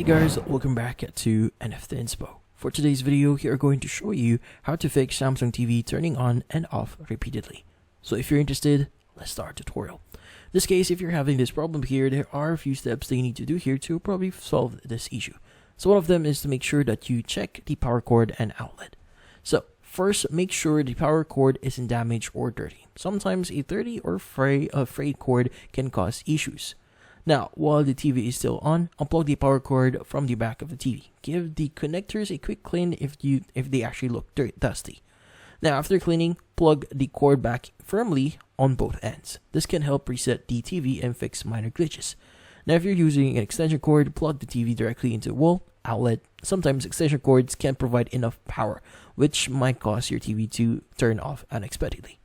Hey guys, welcome back to NFT Inspo. For today's video, we are going to show you how to fix Samsung TV turning on and off repeatedly. So if you're interested, let's start the tutorial. In this case, if you're having this problem here, there are a few steps that you need to do here to probably solve this issue. So one of them is to make sure that you check the power cord and outlet. So first, make sure the power cord isn't damaged or dirty. Sometimes a dirty or frayed cord can cause issues. Now, while the TV is still on, unplug the power cord from the back of the TV. Give the connectors a quick clean if they actually look dusty. Now, after cleaning, plug the cord back firmly on both ends. This can help reset the TV and fix minor glitches. Now, if you're using an extension cord, plug the TV directly into a wall outlet. Sometimes extension cords can't provide enough power, which might cause your TV to turn off unexpectedly.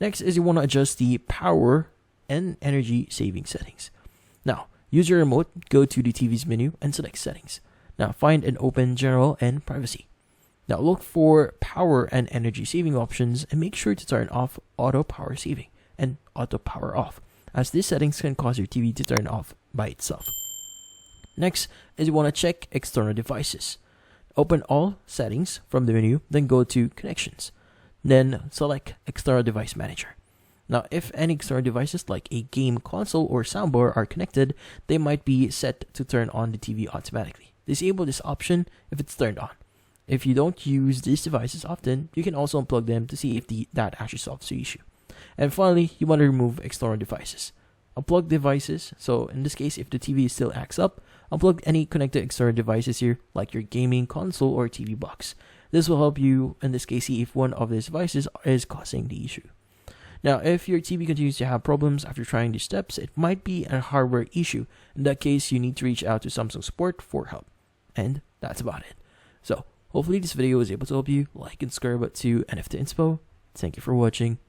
Next is you want to adjust the power and energy saving settings. Now, use your remote, go to the TV's menu, and select Settings. Now, find and open General and Privacy. Now, look for Power and Energy Saving options and make sure to turn off Auto Power Saving and Auto Power Off, as these settings can cause your TV to turn off by itself. Next is you want to check external devices. Open all settings from the menu, then go to Connections. Then select External Device Manager. Now, if any external devices like a game console or soundbar are connected, they might be set to turn on the TV automatically. Disable this option if it's turned on. If you don't use these devices often, you can also unplug them to see if that actually solves the issue. And finally, you want to remove external devices. Unplug devices, so in this case, if the TV still acts up, unplug any connected external devices here, like your gaming console or TV box. This will help you, in this case, see if one of these devices is causing the issue. Now, if your TV continues to have problems after trying these steps, it might be a hardware issue. In that case, you need to reach out to Samsung support for help. And that's about it. So, hopefully this video was able to help you. Like and subscribe to NFT Inspo. Thank you for watching.